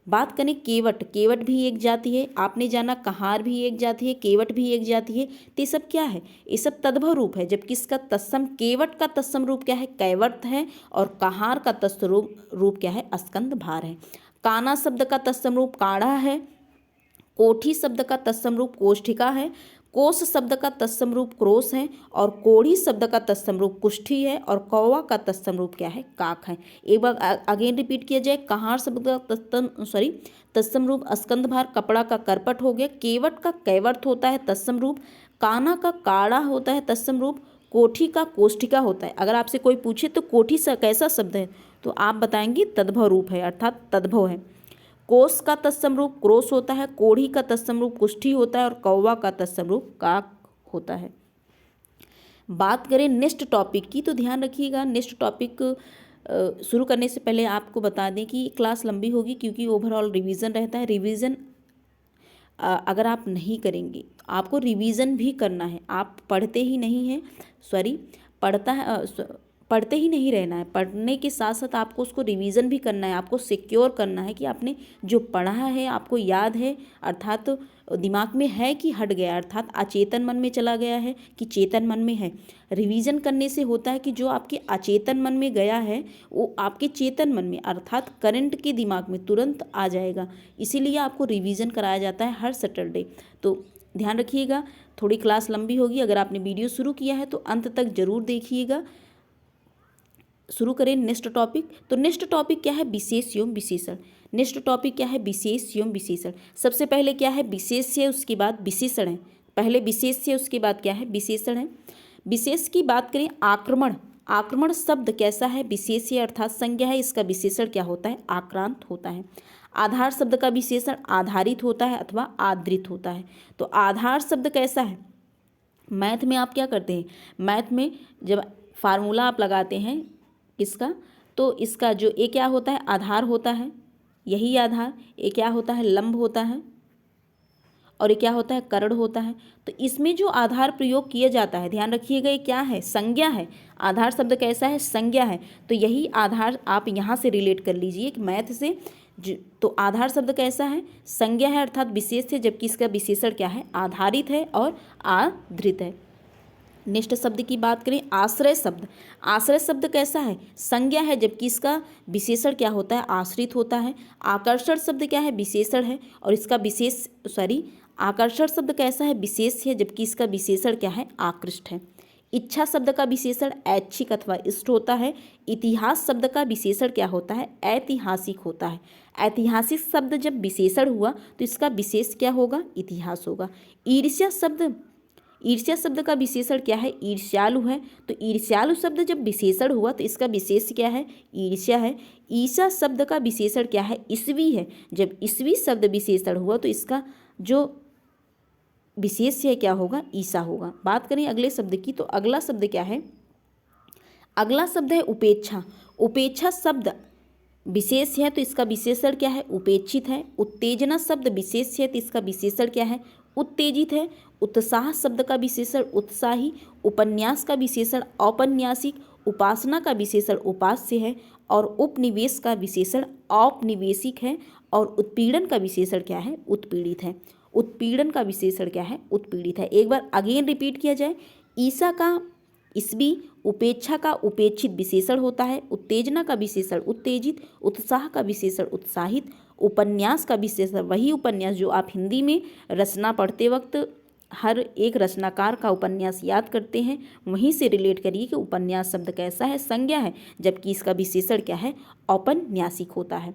बात करें केवट, केवट भी एक जाति है। आपने जाना कहार भी एक जाति है, केवट भी एक जाति है। तो ये सब क्या है? ये सब तद्भव रूप है, जबकि इसका तत्सम, केवट का तत्सम रूप क्या है? कैवर्त है और कहार का तत्सम रूप क्या है? स्कंदभार है। काना शब्द का तत्सम रूप काढ़ा है। कोठी शब्द का तत्सम रूप कोष्ठिका है। कोस शब्द का तत्सम रूप क्रोश है और कोढ़ी शब्द का तत्सम रूप कुष्ठी है और कौवा का तत्सम रूप क्या है? काक है। एक बार अगेन रिपीट किया जाए, कहार शब्द का तत्सम रूप स्कंदभार, कपड़ा का करपट हो गया, केवट का कैवर्त होता है तत्सम रूप, काना का काड़ा होता है तत्सम रूप, कोठी का कोष्ठिका होता है। अगर आपसे कोई पूछे तो कोठी कैसा शब्द है, तो आप बताएंगे तद्भव रूप है, अर्थात तद्भव है। कोस का तत्सम रूप क्रोश होता है, कोढ़ी का तत्सम रूप कुष्ठी होता है और कौवा का तत्सम रूप काक होता है। बात करें नेक्स्ट टॉपिक की, तो ध्यान रखिएगा नेक्स्ट टॉपिक शुरू करने से पहले आपको बता दें कि क्लास लंबी होगी, क्योंकि ओवरऑल रिवीजन रहता है। रिवीजन अगर आप नहीं करेंगे तो आपको रिवीजन भी करना है। आप पढ़ते ही नहीं हैं, पढ़ते ही नहीं रहना है, पढ़ने के साथ साथ आपको उसको रिवीजन भी करना है। आपको सिक्योर करना है कि आपने जो पढ़ा है आपको याद है, अर्थात दिमाग में है कि हट गया, अर्थात अचेतन मन में चला गया है कि चेतन मन में है। रिवीजन करने से होता है कि जो आपके अचेतन मन में गया है वो आपके चेतन मन में, अर्थात करंट के दिमाग में तुरंत आ जाएगा। इसीलिए आपको रिवीजन कराया जाता है हर सैटरडे। तो ध्यान रखिएगा, थोड़ी क्लास लंबी होगी। अगर आपने वीडियो शुरू किया है तो अंत तक जरूर देखिएगा। शुरू करें नेक्स्ट टॉपिक। तो नेक्स्ट टॉपिक क्या है? विशेष एवं विशेषण। नेक्स्ट टॉपिक क्या है? विशेष एवं विशेषण। सबसे पहले क्या है? विशेष है, उसके बाद विशेषण है। पहले विशेष है, उसके बाद क्या है? विशेषण है। विशेष की बात करें, आक्रमण। आक्रमण शब्द कैसा है? विशेष है अर्थात संज्ञा है, इसका विशेषण क्या होता है? आक्रांत होता है। आधार शब्द का विशेषण आधारित होता है अथवा आदृत होता है। तो आधार शब्द कैसा है? मैथ में आप क्या करते हैं? मैथ में जब फार्मूला आप लगाते हैं किसका, तो इसका जो ए क्या होता है? आधार होता है, यही आधार। ए क्या होता है? लंब होता है और ये क्या होता है? कर्ण होता है। तो इसमें जो आधार प्रयोग किया जाता है, ध्यान रखिएगा, ये क्या है? संज्ञा है। आधार शब्द कैसा है? संज्ञा है। तो यही आधार आप यहाँ से रिलेट कर लीजिए मैथ से। तो आधार शब्द कैसा है? संज्ञा है अर्थात विशेष है, जबकि इसका विशेषण क्या है? आधारित है और आधृत है। नेक्स्ट शब्द की बात करें, आश्रय शब्द। आश्रय शब्द कैसा है? संज्ञा है, जबकि इसका विशेषण क्या होता है? आश्रित होता है। आकर्षण शब्द क्या है? विशेषण है और इसका आकर्षण शब्द कैसा है? विशेष है, जबकि इसका विशेषण क्या है? आकृष्ट है। इच्छा शब्द का विशेषण ऐच्छिक अथवा इष्ट होता है। इतिहास शब्द का विशेषण क्या होता है? ऐतिहासिक होता है। ऐतिहासिक शब्द जब विशेषण हुआ तो इसका विशेष क्या होगा? इतिहास होगा। ईर्ष्या शब्द, ईर्ष्या शब्द का विशेषण क्या है? ईर्ष्यालु है। तो ईर्ष्यालु शब्द जब विशेषण हुआ तो इसका विशेष क्या है? ईर्ष्या है। ईसा शब्द का विशेषण क्या है? ईस्वी है। जब ईस्वी शब्द विशेषण हुआ तो इसका जो विशेष है क्या होगा? ईसा होगा। बात करें अगले शब्द की तो अगला शब्द क्या है? अगला शब्द है उपेक्षा। उपेक्षा शब्द विशेष है तो इसका विशेषण क्या है? उपेक्षित है। उत्तेजना शब्द विशेष है तो इसका विशेषण क्या है? उत्तेजित है। उत्साह शब्द का विशेषण उत्साही। उपन्यास का विशेषण औपन्यासिक। उपासना का विशेषण उपास्य है और उपनिवेश का विशेषण औपनिवेशिक है। और उत्पीड़न का विशेषण क्या है? उत्पीड़ित है। उत्पीड़न का विशेषण क्या है? उत्पीड़ित है। एक बार अगेन रिपीट किया जाए। ईसा का ईस्वी, उपेक्षा का उपेक्षित विशेषण होता है। उत्तेजना का विशेषण उत्तेजित। उत्साह का विशेषण उत्साहित। उपन्यास का विशेषण वही उपन्यास जो आप हिंदी में रचना पढ़ते वक्त हर एक रचनाकार का उपन्यास याद करते हैं, वहीं से रिलेट करिए कि उपन्यास शब्द कैसा है? संज्ञा है, जबकि इसका विशेषण क्या है? औपन्यासिक होता है।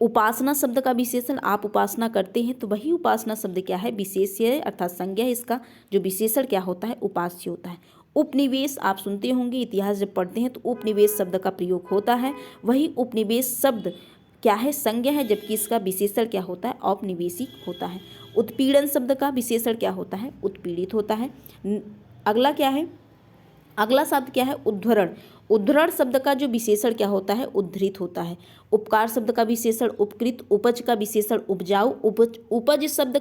उपासना शब्द का विशेषण आप उपासना करते हैं तो वही उपासना शब्द क्या है? विशेष्य है अर्थात संज्ञा है। इसका जो विशेषण क्या होता है? उपास्य होता है। उपनिवेश आप सुनते होंगे, इतिहास जब पढ़ते हैं तो उपनिवेश शब्द का प्रयोग होता है। वही उपनिवेश शब्द क्या है? संज्ञा है, जबकि इसका विशेषण क्या होता है? औपनिवेशिक होता है। उत्पीड़न शब्द का विशेषण क्या होता है? उत्पीड़ित होता है। अगला क्या है? अगला शब्द क्या है? उद्धरण। उद्धरण शब्द का जो विशेषण क्या होता है? उद्धृत होता है। उपकार शब्द का विशेषण उपकृत। उपज का विशेषण उपजाऊ। उपज शब्द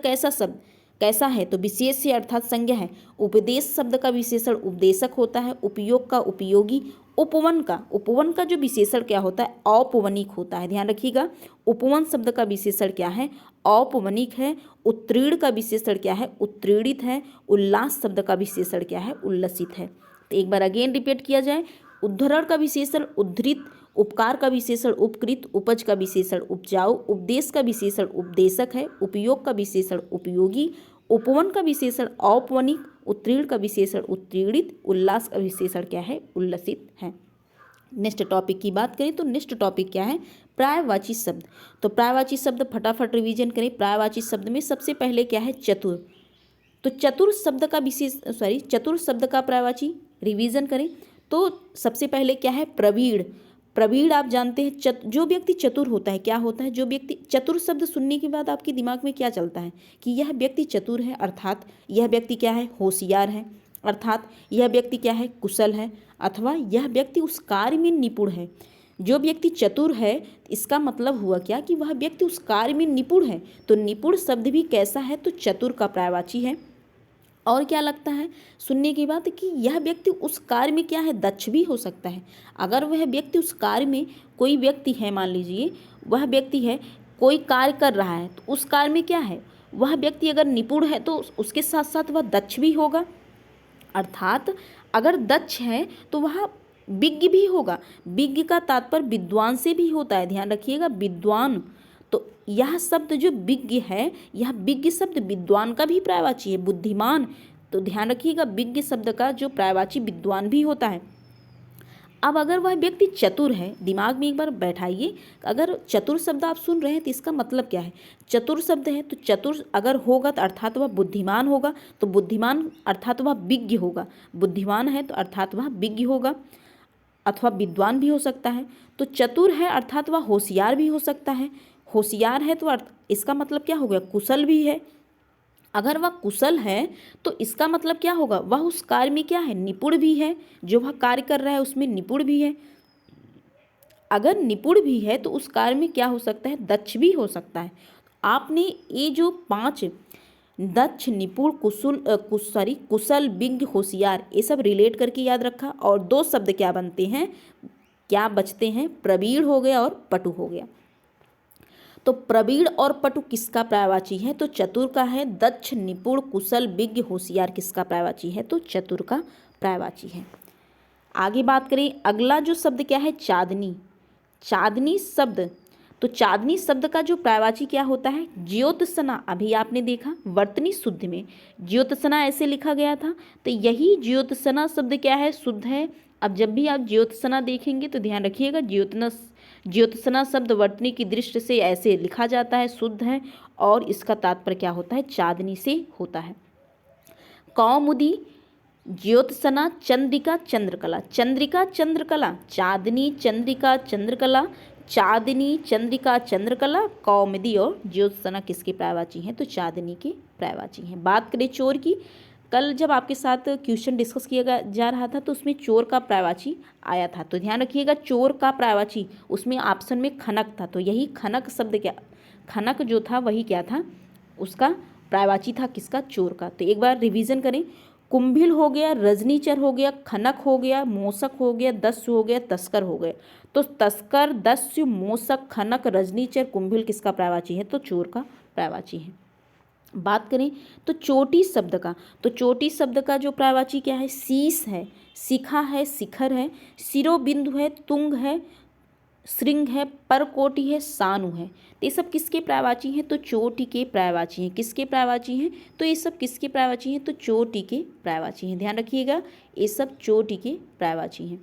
कैसा है? तो विशेष है अर्थात संज्ञा है। उपदेश शब्द का विशेषण उपदेशक होता है। उपयोग का उपयोगी। उपवन का जो विशेषण क्या होता है? औपवनिक होता है। ध्यान रखिएगा, उपवन शब्द का विशेषण क्या है? औपवनिक है। उत्तीर्ण का विशेषण क्या है? उत्तीर्णित है। उल्लास शब्द का विशेषण क्या है? उल्लसित है। तो एक बार अगेन रिपीट किया जाए। उद्धरण का विशेषण उद्धृत। उपकार का विशेषण उपकृत। उपज का विशेषण उपजाऊ। उपदेश का विशेषण उपदेशक है। उपयोग का विशेषण उपयोगी। उपवन का विशेषण औपवनिक। उत्तीर्ण का विशेषण उत्तीर्णित। उल्लास का विशेषण क्या है? उल्लसित है। नेक्स्ट टॉपिक की बात करें तो नेक्स्ट टॉपिक क्या है? पर्यायवाची शब्द। तो पर्यायवाची शब्द फटाफट रिवीजन करें। पर्यायवाची शब्द में सबसे पहले क्या है? चतुर। तो चतुर शब्द का पर्यायवाची रिवीजन करें तो सबसे पहले क्या है? प्रवीण। प्रवीण आप जानते हैं जो व्यक्ति चतुर होता है क्या होता है? जो व्यक्ति चतुर शब्द सुनने के बाद आपके दिमाग में क्या चलता है? कि यह व्यक्ति चतुर है, अर्थात यह व्यक्ति क्या है? होशियार है, अर्थात यह व्यक्ति क्या है? कुशल है, अथवा यह व्यक्ति उस कार्य में निपुण है। जो व्यक्ति चतुर है इसका मतलब हुआ क्या? कि वह व्यक्ति उस कार्य में निपुण है। तो निपुण शब्द भी कैसा है? तो चतुर का पर्यायवाची है। और क्या लगता है सुनने के बाद? कि यह व्यक्ति उस कार्य में क्या है? दक्ष भी हो सकता है। अगर वह व्यक्ति उस कार्य में, कोई व्यक्ति है, मान लीजिए वह व्यक्ति है कोई कार्य कर रहा है तो उस कार्य में क्या है? वह व्यक्ति अगर निपुण है तो उसके साथ साथ वह दक्ष भी होगा, अर्थात अगर दक्ष है तो वह विज्ञ भी होगा। विज्ञ का तात्पर्य विद्वान से भी होता है, ध्यान रखिएगा, विद्वान। तो यह शब्द जो विज्ञ है, यह विज्ञ शब्द विद्वान का भी पर्यायवाची है। बुद्धिमान, तो ध्यान रखिएगा विज्ञ शब्द का जो पर्यायवाची विद्वान भी होता है। अब अगर वह व्यक्ति चतुर है, दिमाग में एक बार बैठाइए, अगर चतुर शब्द आप सुन रहे हैं तो इसका मतलब क्या है? चतुर शब्द है तो चतुर अगर होगा तो अर्थात वह बुद्धिमान होगा। तो बुद्धिमान अर्थात वह विज्ञ होगा। बुद्धिमान है तो अर्थात वह विज्ञ होगा, अथवा विद्वान भी हो सकता है। तो चतुर है अर्थात वह होशियार भी हो सकता है। होशियार है तो इसका मतलब क्या हो गया? कुशल भी है। अगर वह कुशल है तो इसका मतलब क्या होगा? वह उस कार्य में क्या है? निपुण भी है। जो वह कार्य कर रहा है उसमें निपुण भी है। अगर निपुण भी है तो उस कार्य में क्या हो सकता है? दक्ष भी हो सकता है। आपने ये जो 5 दक्ष, निपुण, कुशल, विज्ञ, होशियार, ये सब रिलेट करके याद रखा। और 2 शब्द क्या बनते हैं? क्या बचते हैं? प्रवीण हो गया और पटु हो गया। तो प्रवीण और पटु किसका पर्यायवाची है? तो चतुर का है। दक्ष, निपुण, कुशल, विज्ञ, होशियार किसका पर्यायवाची है? तो चतुर का पर्यायवाची है। आगे बात करें, अगला जो शब्द क्या है? चांदनी। चांदनी शब्द, तो चांदनी शब्द का जो पर्यायवाची क्या होता है? ज्योत्सना। अभी आपने देखा वर्तनी शुद्ध में ज्योत्सना ऐसे लिखा गया था, तो यही ज्योत्सना शब्द क्या है? शुद्ध है। अब जब भी आप ज्योत्सना देखेंगे तो ध्यान रखिएगा ज्योत्सना शब्द वर्तनी की दृष्टि से ऐसे लिखा जाता है, शुद्ध है, और इसका तात्पर्य क्या होता है? चांदनी से होता है। कौमुदी, ज्योत्सना, चंद्रिका, चंद्रकला। चंद्रिका, चंद्रकला, चांदनी, चंद्रिका, चंद्रकला, चांदनी, चंद्रिका, चंद्रकला, कौमुदी और ज्योत्सना किसके पर्यायवाची हैं? तो चांदनी के पर्यायवाची हैं। बात करें चोर की, कल जब आपके साथ क्वेश्चन डिस्कस किया जा रहा था तो उसमें चोर का पर्यायवाची आया था, तो ध्यान रखिएगा चोर का पर्यायवाची उसमें ऑप्शन में खनक था, तो यही खनक शब्द क्या, खनक जो था वही क्या था, उसका पर्यायवाची था किसका? चोर का। तो एक बार रिवीजन करें, कुंभिल हो गया, रजनीचर हो गया, खनक हो गया, मोसक हो गया, दस्यु हो गया, तस्कर हो गया। तो तस्कर, दस्यु, मोसक, खनक, रजनीचर, कुंभिल किसका पर्यायवाची है? तो चोर का पर्यायवाची है। बात करें तो चोटी शब्द का, तो चोटी शब्द का जो पर्यायवाची क्या है? शीश है, शिखा है, शिखर है, शिरोबिंदु है, तुंग है, श्रृंग है, परकोटि है, सानु है। तो ये सब किसके पर्यायवाची हैं? तो चोटी के पर्यायवाची हैं। किसके पर्यायवाची हैं? तो ये सब किसके पर्यायवाची हैं? तो चोटी के पर्यायवाची हैं। ध्यान रखिएगा ये सब चोटी के पर्यायवाची हैं।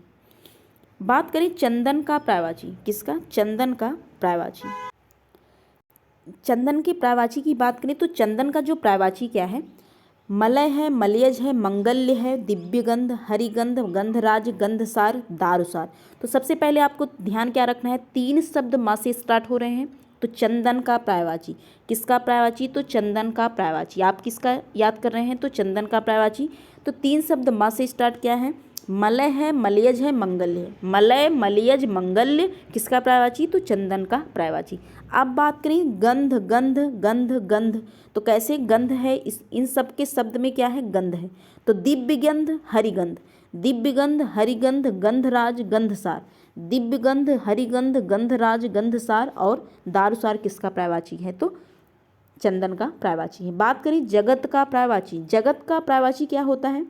बात करें चंदन का पर्यायवाची, किसका? चंदन का पर्यायवाची। चंदन के पर्यायवाची की बात करें तो चंदन का जो पर्यायवाची क्या है? मलय है, मलयज है, मंगल्य है, दिव्यगंध, हरिगंध, गंधराज, गंधसार, दारुसार। तो सबसे पहले आपको ध्यान क्या रखना है? 3 शब्द माँ से स्टार्ट हो रहे हैं, तो चंदन का पर्यायवाची। किसका पर्यायवाची? तो चंदन का पर्यायवाची। आप किसका याद कर रहे हैं? तो चंदन का पर्यायवाची। तो 3 शब्द माँ से स्टार्ट क्या है? मलय है, मलयज है, मंगल्य है। मलय, मलयज, मंगल्य किसका पर्यायवाची? तो चंदन का पर्यायवाची। अब बात करें गंध, गंध, गंध, गंध, तो कैसे गंध है? इन सब के शब्द में क्या है? गंध है। तो दिव्यगंध, हरिगंध, दिव्यगंध, हरिगंध, गंधराज, गंधसार, दिव्यगंध, हरिगंध, गंधराज, गंधसार और दारुसार किसका पर्यायवाची है? तो चंदन का पर्यायवाची है। बात करें जगत का पर्यायवाची, जगत का पर्यायवाची क्या होता है?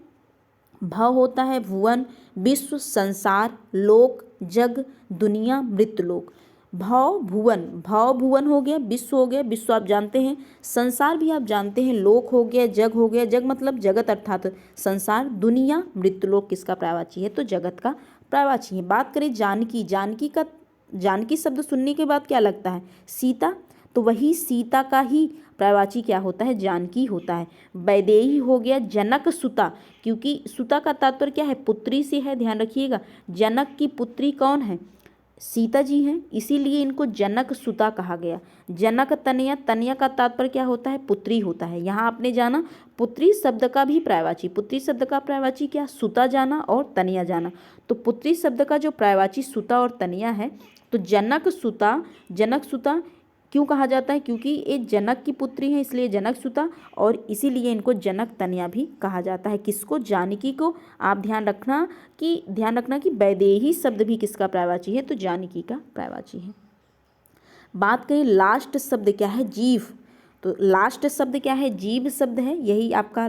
भव होता है भुवन, विश्व, संसार, लोक, जग, दुनिया, मृतलोक। भव भुवन, भव भुवन हो गया, विश्व हो गया, विश्व आप जानते हैं, संसार भी आप जानते हैं, लोक हो गया, जग हो गया, जग मतलब जगत अर्थात संसार, दुनिया, मृतलोक किसका पर्यायवाची है? तो जगत का पर्यायवाची है। बात करें जानकी, जानकी का, जानकी शब्द सुनने के बाद क्या लगता है? सीता, तो वही सीता का ही पर्यायवाची क्या होता है? जानकी होता है। वैदेही हो गया, जनक सुता, क्योंकि सुता का तात्पर्य क्या है? पुत्री से है, ध्यान रखिएगा। जनक की पुत्री कौन है? सीता जी हैं, इसीलिए इनको जनक सुता कहा गया। जनक तनया, तनया का तात्पर्य क्या होता है? पुत्री होता है। यहाँ आपने जाना पुत्री शब्द का भी पर्यायवाची, पुत्री शब्द का पर्यायवाची क्या? सुता जाना और तनया जाना। तो पुत्री शब्द का जो पर्यायवाची सुता और तनया है, तो जनक सुता, जनक सुता क्यों कहा जाता है? क्योंकि ये जनक की पुत्री है इसलिए जनक सुता, और इसीलिए इनको जनक तनया भी कहा जाता है। किसको? जानकी को। आप ध्यान रखना कि वैदेही शब्द भी किसका पर्यायवाची है? तो जानकी का पर्यायवाची है। बात करें लास्ट शब्द क्या है? जीव, तो लास्ट शब्द क्या है? जीव शब्द है, यही आपका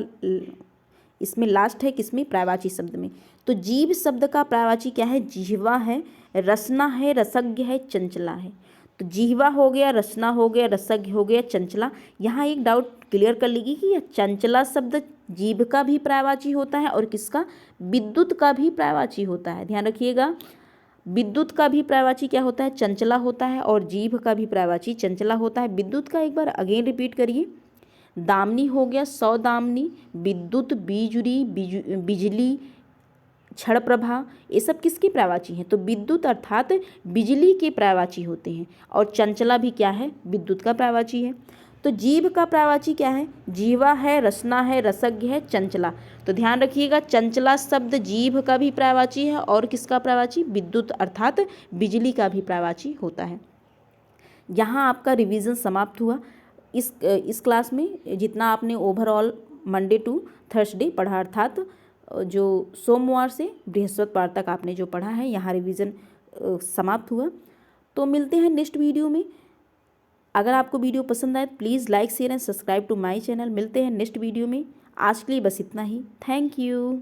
इसमें लास्ट है, किसमें? पर्यायवाची शब्द में। तो जीव शब्द का पर्यायवाची क्या है? जिह्वा है, रसना है, रसज्ञ है, चंचला है। तो जिह्वा हो गया, रसना हो गया, रसज्ञ हो गया, चंचला। यहाँ एक डाउट क्लियर कर लीजिए कि यह चंचला शब्द जीभ का भी पर्यायवाची होता है और किसका? विद्युत का भी पर्यायवाची होता है। ध्यान रखिएगा, विद्युत का भी पर्यायवाची क्या होता है? चंचला होता है, और जीभ का भी पर्यायवाची चंचला होता है। विद्युत का एक बार अगेन रिपीट करिए। दामनी हो गया, सौदामनी, विद्युत, बीजुरी, बिजली, क्षण प्रभा, ये सब किसकी पर्यायवाची हैं? तो विद्युत अर्थात बिजली के पर्यायवाची होते हैं, और चंचला भी क्या है? विद्युत का पर्यायवाची है। तो जीभ का पर्यायवाची क्या है? जीवा है, रसना है, रसज्ञ है, चंचला। तो ध्यान रखिएगा चंचला शब्द जीभ का भी पर्यायवाची है, और किसका पर्यायवाची? विद्युत अर्थात बिजली का भी पर्यायवाची होता है। यहाँ आपका रिवीजन समाप्त हुआ। इस क्लास में जितना आपने ओवरऑल मंडे टू थर्सडे पढ़ा, अर्थात जो सोमवार से बृहस्पतिवार तक आपने जो पढ़ा है, यहाँ रिवीजन समाप्त हुआ। तो मिलते हैं नेक्स्ट वीडियो में। अगर आपको वीडियो पसंद आए please like, share and subscribe to my channel. मिलते हैं नेक्स्ट वीडियो में। आज के लिए बस इतना ही। Thank you.